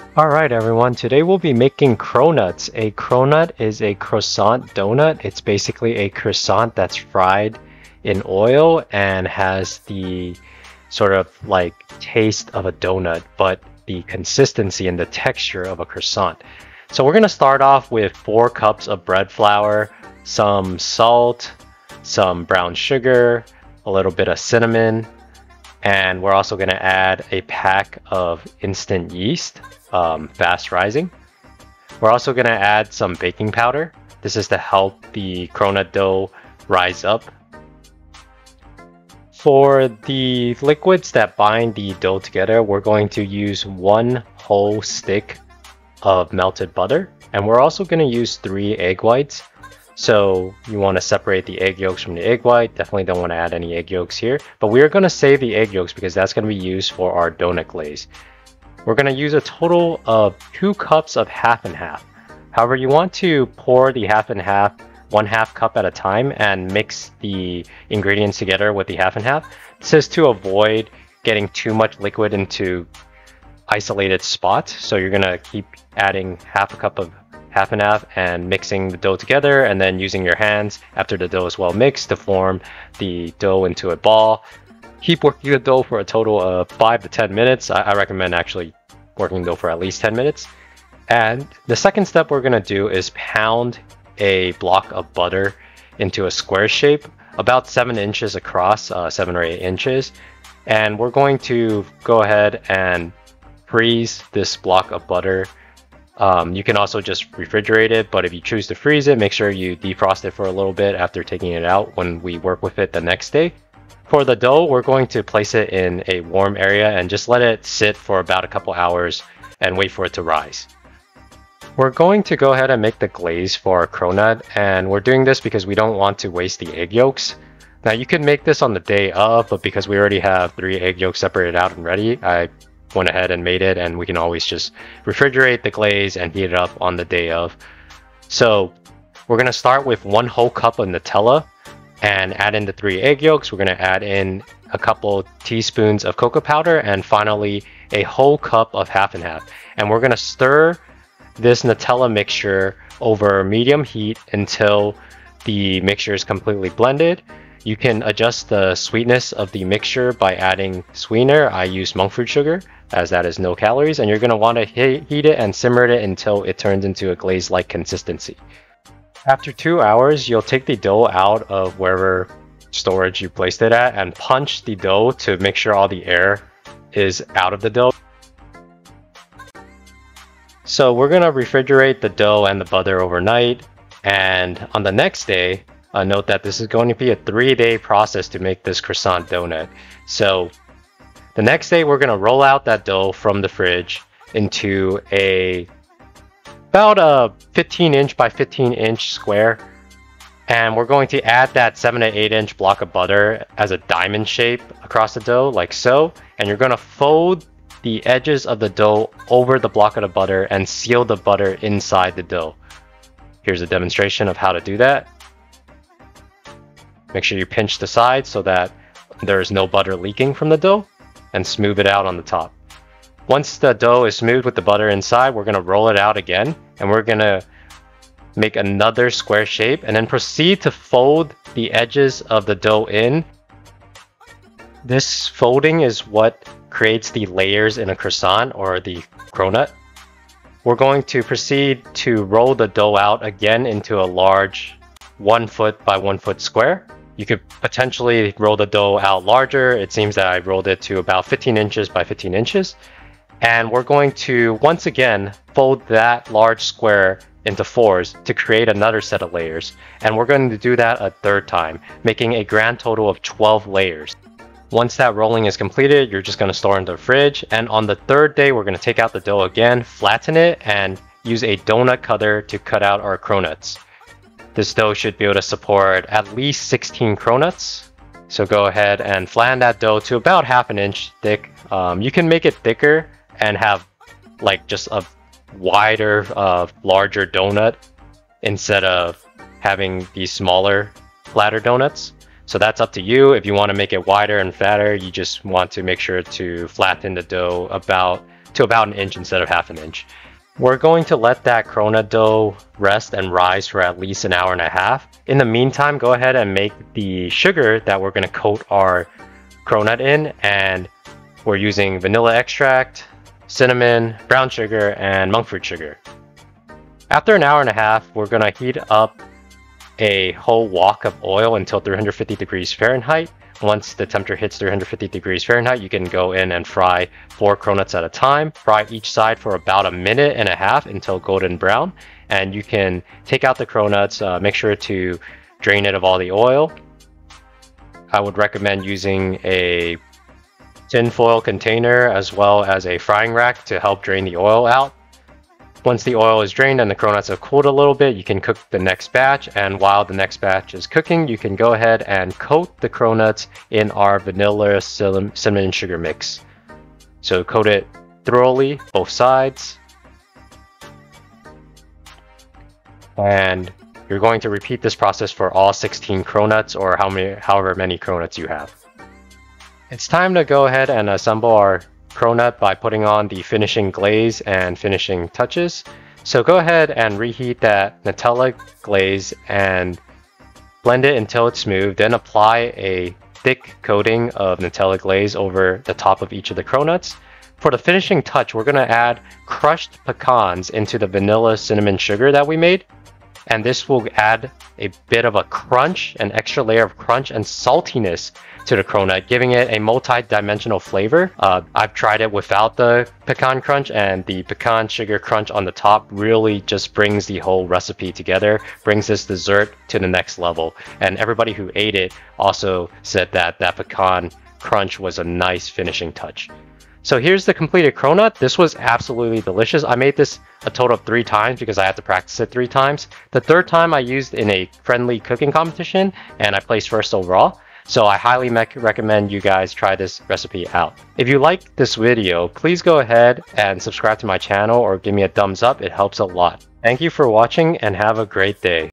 Alright everyone, today we'll be making cronuts. A cronut is a croissant donut. It's basically a croissant that's fried in oil and has the sort of like taste of a donut, but the consistency and the texture of a croissant. So we're going to start off with 4 cups of bread flour, some salt, some brown sugar, a little bit of cinnamon, and we're also going to add a pack of instant yeast, fast rising. We're also going to add some baking powder. This is to help the cronut dough rise up. For the liquids that bind the dough together, we're going to use 1 whole stick of melted butter, and we're also going to use 3 egg whites. So you want to separate the egg yolks from the egg white. Definitely don't want to add any egg yolks here, but we're going to save the egg yolks because that's going to be used for our donut glaze. We're going to use a total of 2 cups of half and half. However, you want to pour the half and half 1/2 cup at a time and mix the ingredients together with the half and half. This is to avoid getting too much liquid into isolated spots. So you're going to keep adding 1/2 cup of half and half and mixing the dough together, and then using your hands after the dough is well mixed to form the dough into a ball. Keep working the dough for a total of 5 to 10 minutes. I recommend actually working dough for at least 10 minutes. And the second step we're going to do is pound a block of butter into a square shape, about 7 inches across, 7 or 8 inches. And we're going to go ahead and freeze this block of butter. You can also just refrigerate it, but if you choose to freeze it, make sure you defrost it for a little bit after taking it out when we work with it the next day. For the dough, we're going to place it in a warm area and just let it sit for about a couple hours and wait for it to rise. We're going to go ahead and make the glaze for our cronut, and we're doing this because we don't want to waste the egg yolks. Now you can make this on the day of, but because we already have 3 egg yolks separated out and ready, I went ahead and made it, and we can always just refrigerate the glaze and heat it up on the day of. So we're going to start with 1 whole cup of Nutella and add in the 3 egg yolks. We're going to add in a couple teaspoons of cocoa powder, and finally a whole cup of half and half. And we're going to stir this Nutella mixture over medium heat until the mixture is completely blended. You can adjust the sweetness of the mixture by adding sweetener. I use monk fruit sugar, as that is no calories, and you're going to want to heat it and simmer it until it turns into a glaze-like consistency. After 2 hours, you'll take the dough out of wherever storage you placed it at and punch the dough to make sure all the air is out of the dough. So we're going to refrigerate the dough and the butter overnight, and on the next day, note that this is going to be a 3-day process to make this croissant donut. So the next day, we're going to roll out that dough from the fridge into about a 15-inch by 15-inch square. And we're going to add that 7 to 8-inch block of butter as a diamond shape across the dough, like so. And you're going to fold the edges of the dough over the block of the butter and seal the butter inside the dough. Here's a demonstration of how to do that. Make sure you pinch the sides so that there is no butter leaking from the dough, and smooth it out on the top. Once the dough is smooth with the butter inside, we're going to roll it out again, and we're going to make another square shape and then proceed to fold the edges of the dough in. This folding is what creates the layers in a croissant or the cronut. We're going to proceed to roll the dough out again into a large 1 foot by 1 foot square. You could potentially roll the dough out larger. It seems that I rolled it to about 15 inches by 15 inches. And we're going to, once again, fold that large square into 4s to create another set of layers. And we're going to do that a 3rd time, making a grand total of 12 layers. Once that rolling is completed, you're just going to store it in the fridge. And on the 3rd day, we're going to take out the dough again, flatten it, and use a donut cutter to cut out our cronuts. This dough should be able to support at least 16 cronuts. So go ahead and flatten that dough to about 1/2 inch thick. You can make it thicker and have like just a wider, larger donut instead of having these smaller, flatter donuts. So that's up to you. If you want to make it wider and fatter, you just want to make sure to flatten the dough about to about an inch instead of half an inch. We're going to let that cronut dough rest and rise for at least an hour and a half. In the meantime, go ahead and make the sugar that we're going to coat our cronut in, and we're using vanilla extract, cinnamon, brown sugar, and monk fruit sugar. After an hour and a half, we're going to heat up a whole wok of oil until 350 degrees Fahrenheit. Once the temperature hits 350 degrees Fahrenheit, you can go in and fry 4 cronuts at a time. Fry each side for about 1.5 minutes until golden brown. And you can take out the cronuts, make sure to drain it of all the oil. I would recommend using a tin foil container as well as a frying rack to help drain the oil out. Once the oil is drained and the cronuts have cooled a little bit, you can cook the next batch, and while the next batch is cooking, you can go ahead and coat the cronuts in our vanilla cinnamon sugar mix. So coat it thoroughly, both sides. And you're going to repeat this process for all 16 cronuts, or however many cronuts you have. It's time to go ahead and assemble our cronut by putting on the finishing glaze and finishing touches. So go ahead and reheat that Nutella glaze and blend it until it's smooth. Then apply a thick coating of Nutella glaze over the top of each of the cronuts. For the finishing touch, we're going to add crushed pecans into the vanilla cinnamon sugar that we made. And this will add a bit of a crunch, an extra layer of crunch and saltiness to the cronut, giving it a multi-dimensional flavor. I've tried it without the pecan crunch, and the pecan sugar crunch on the top really just brings the whole recipe together, brings this dessert to the next level. And everybody who ate it also said that that pecan crunch was a nice finishing touch. So here's the completed cronut. This was absolutely delicious. I made this a total of 3 times because I had to practice it 3 times. The 3rd time I used in a friendly cooking competition, and I placed first overall. So I highly recommend you guys try this recipe out. If you like this video, please go ahead and subscribe to my channel or give me a thumbs up. It helps a lot. Thank you for watching and have a great day.